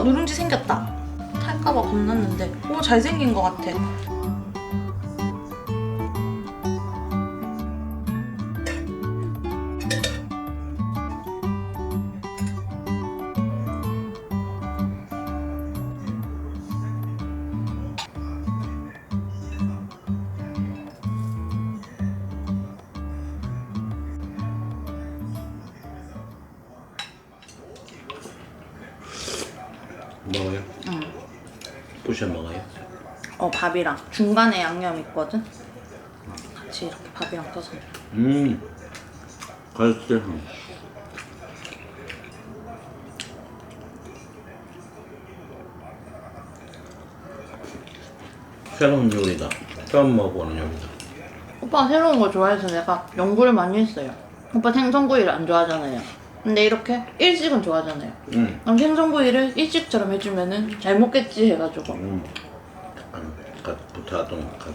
누룽지 생겼다. 탈까봐 겁났는데 잘생긴 것 같아. 먹어요? 응. 부셔 먹어요? 밥이랑 중간에 양념 있거든? 같이 이렇게 밥이랑 떠서. 맛있어. 새로운 요리다. 처음 먹어보는 요리다. 오빠가 새로운 거 좋아해서 내가 연구를 많이 했어요. 오빠 생선구이를 안 좋아하잖아요. 근데 이렇게 일식은 좋아하잖아요. 그럼 생선구이를 일식처럼 해주면은 잘 먹겠지 해가지고. 약간 부타동 약간.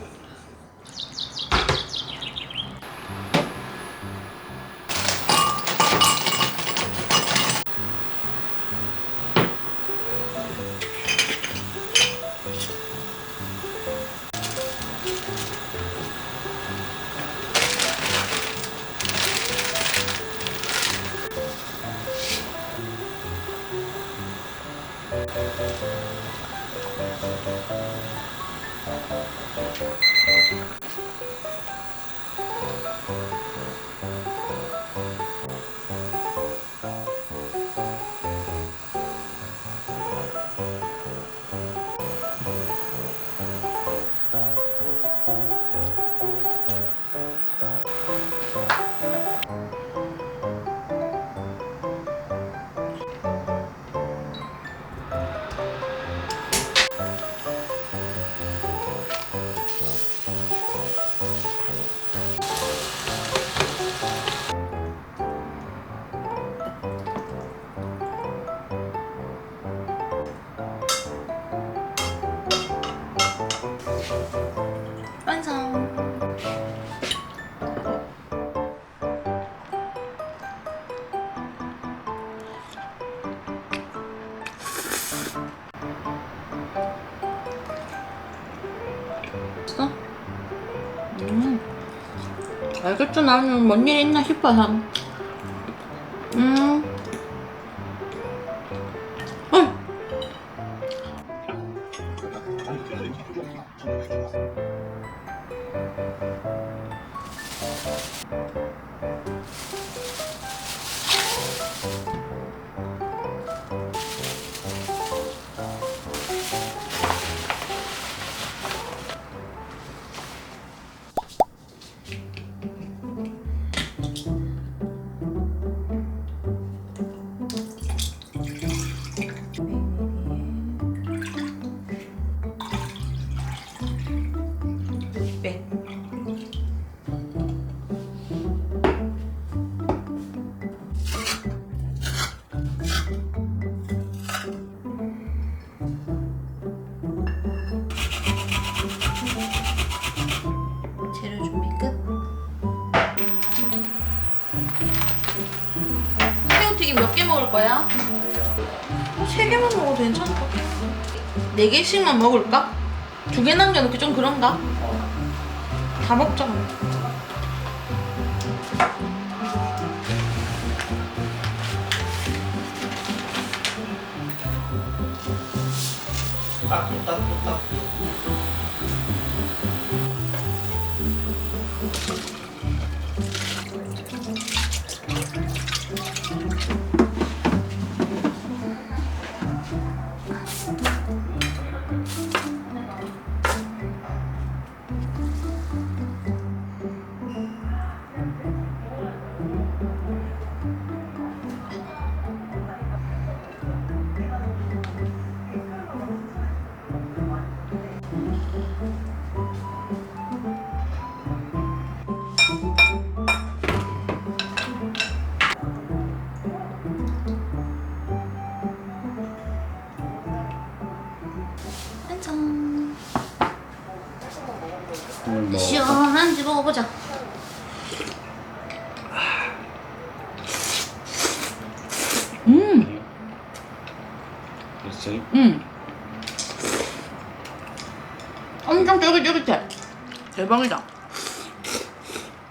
완성. 됐어? 알겠죠? 나는 뭔 일 있나 싶어서. 개 먹을 거야? 3개만 먹어도 괜찮을 것 같아. 4개씩만 먹을까? 2개 남겨놓기 좀 그런가? 다 먹자. 따뜻따뜻따. 짠. 뭐 시원한지 먹어보자. 있어요? 엄청 쫄깃쫄깃해. 대박이다.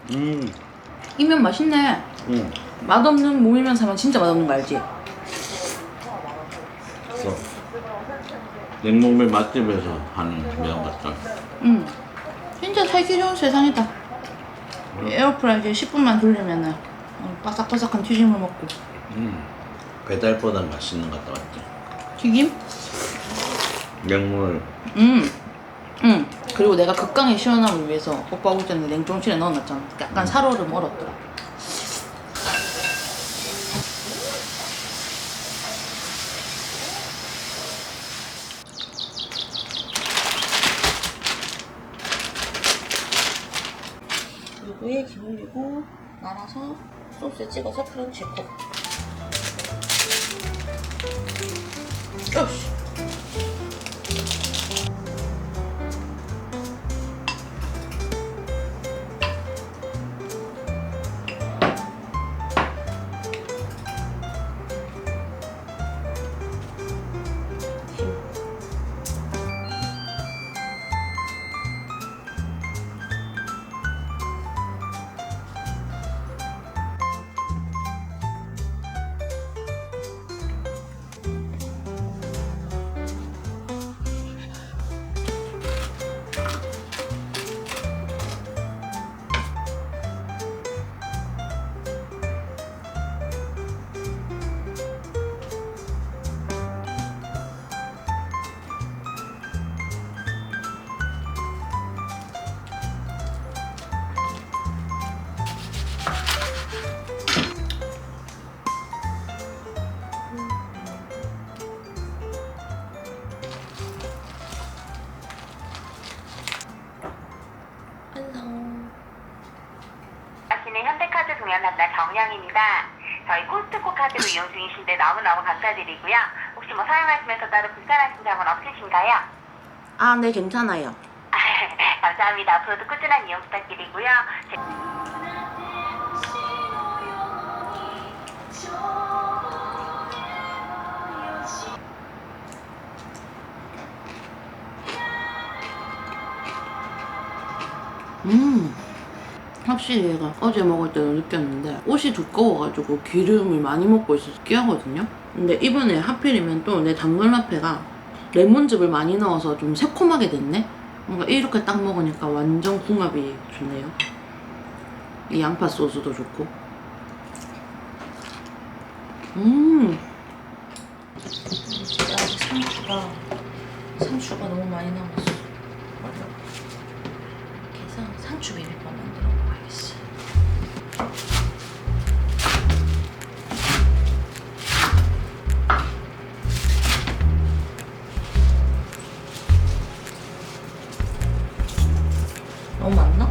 이 면 맛있네. 맛없는 모미면 사면 진짜 맛없는 거 알지? 냉동면 맛집에서 하는 면 같다. 진짜 살기 좋은 세상이다. 에어프라이기에 10분만 돌리면은 바삭바삭한 튀김을 먹고. 배달보다 맛있는 것 같다, 맞지? 튀김? 냉물. 그리고 내가 극강의 시원함을 위해서 오빠 올 때는 냉동실에 넣어놨잖아. 약간 살얼음 얼었더라. 요거에 김 올리고 말아서 소스에 찍어서 프렌치고. 요시. 하시는 현대카드 동현한나 정영입니다. 저희 코스트코 카드로 이용 중이신데 너무너무 감사드리고요. 혹시 뭐 사용하시면서 따로 불편하신 점은 없으신가요? 아, 네, 괜찮아요. 감사합니다. 앞으로도 꾸준한 이용 부탁드리고요. 확실히 얘가 어제 먹을 때도 느꼈는데 옷이 두꺼워가지고 기름을 많이 먹고 있어서 끼하거든요. 근데 이번에 하필이면 또 내 당근 라페가 레몬즙을 많이 넣어서 좀 새콤하게 됐네. 뭔가 이렇게 딱 먹으니까 완전 궁합이 좋네요. 이 양파 소스도 좋고. 진짜 상추가 너무 많이 남았어. 이렇게 해서 상추 비빔밥 만들어 먹어야겠어. 너무 많나?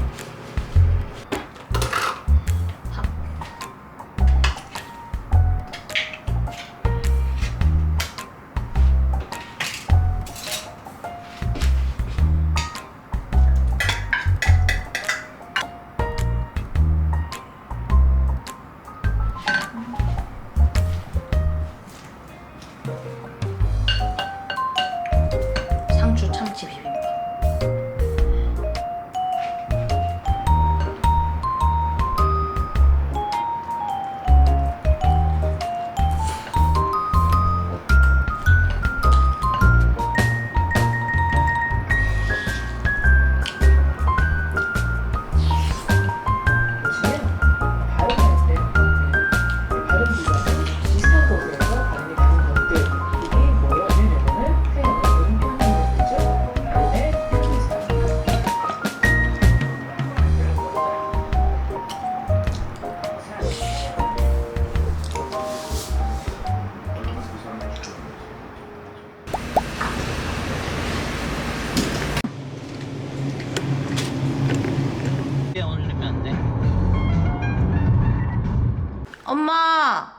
엄마.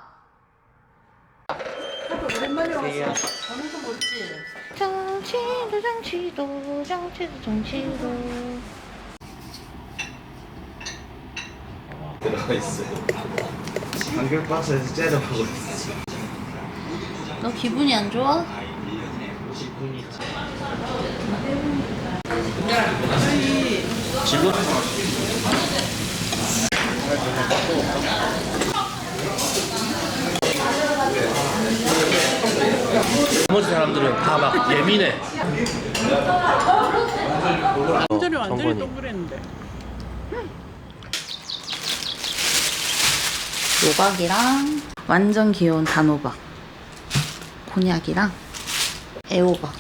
오랜만에 왔어. 전화도 못지. 정치도. 들어가 있어요. 한결박스에서 째려보고 있어. 너 기분이 안 좋아? 기분이 지금 나머지 사람들은 다 막 예민해. 완전히 정건이. 동그랬는데. 호박이랑 완전 귀여운 단호박, 곤약이랑 애호박,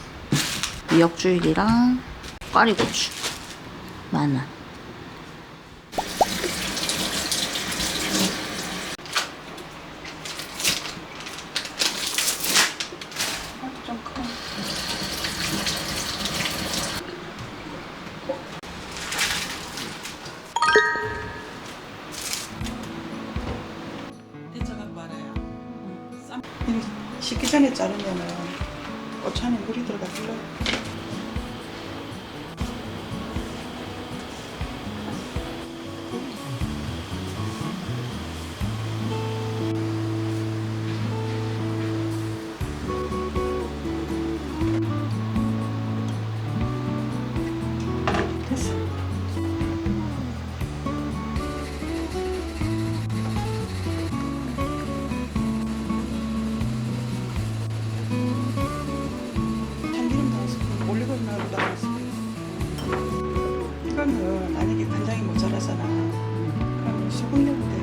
미역줄기랑 꽈리고추, 마늘. 좀 커. 대차가 말아요. 식기 전에 자르면은 고추 안에 물이 들어갔어요. 됐어. 참기름 넣어서 올리브오일 넣어서 이거는 만약에 간장이 모자라잖아. 그러면 소금 넣으면 돼.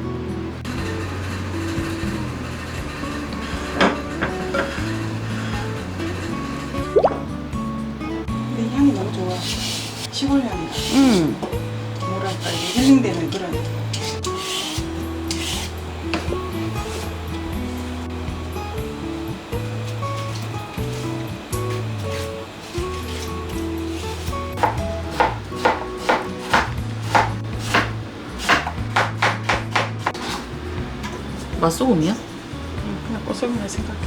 근데 이 향이 너무 좋아. 시골 향이야. 뭐랄까 이게 힐링되는 그런. 맛소금이야? 그냥 꽃소금을 생각해.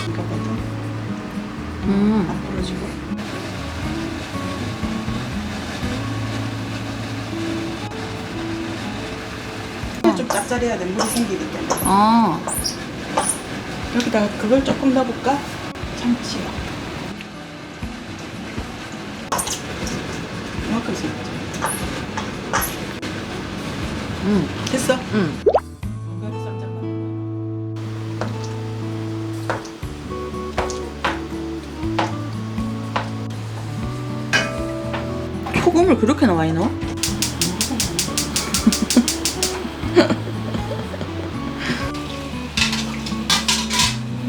이거거든. 안 부러지고. 좀 짭짤해야 돼. 물이 생기기 때문에. 아, 여기다 그걸 조금 넣어볼까? 참치. 이만큼 생겼죠. 됐어? 이거를 쌈장 만든 소금을 그렇게 많이 넣어?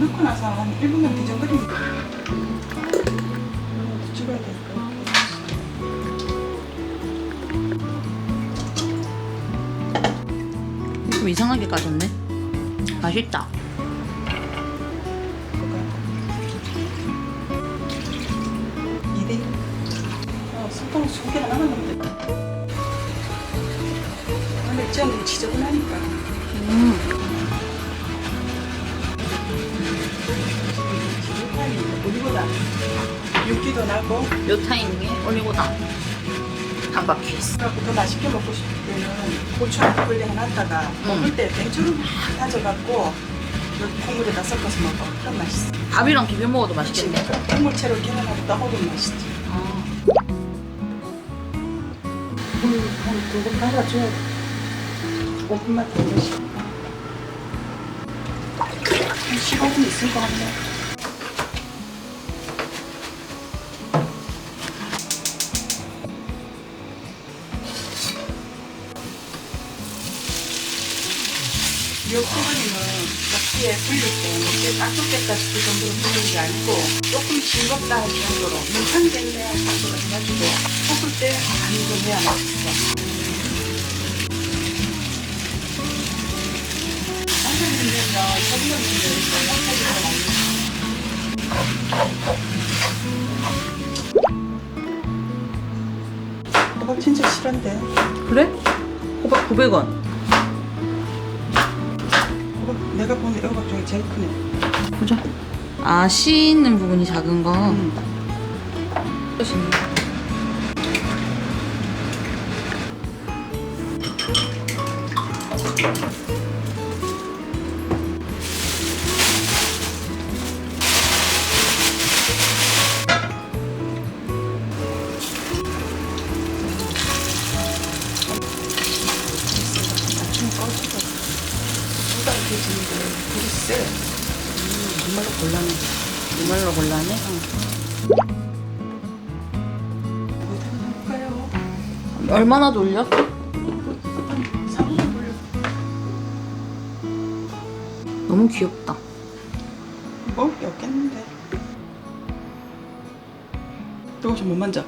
넣고 나서 한 1분만 뒤적거리면 돼. 찍어야 되니까. 좀 이상하게 까졌네. 맛있다. 이대 숟가락 2개 하나만 넣으면 돼. 원래 찌않는 지저분하니까. 우리보다 윤기도 나고 요 타이밍에 올리고당 한 바퀴. 그래갖고 더 맛있게 먹고 싶을 때는 고추 한 꿀에 해놨다가 먹을 때 냉초를 막 다져갖고 여기 국물에다 섞어서 먹어. 그럼 맛있어. 밥이랑 비벼 먹어도 맛있겠네. 그럼 국물채로 계란하고 떠먹으면 맛있지. 아, 한 2번 갈아줘야 돼. 5분만 더 드시고. 한 15분 있을 것 같네. 미역국끓이는 접시에 불릴 때 이게 딱 쏟겠다 싶을 정도로 불리는 게 아니고 조금 싱겁다 할 정도로 뭉탕겠네 할 정도로 해가지고 볶을 때 많이 좀 해야 맛있어. 남자분들은요 소금을 넣으면 호박 진짜 실한데. 그래? 호박 900원. 내가 보는 애호박 중에 제일 크네. 보자. 아, 씨 있는 부분이 작은 거. 아침 꺼지고 쏟아 이렇게 지는데 되게 세. 정말로 곤란해. 이걸로 골라내? 어디다 해볼까요? 얼마나 돌려? 3분 돌려. 너무 귀엽다. 먹을 게 없겠는데. 뜨거워서 못 만져.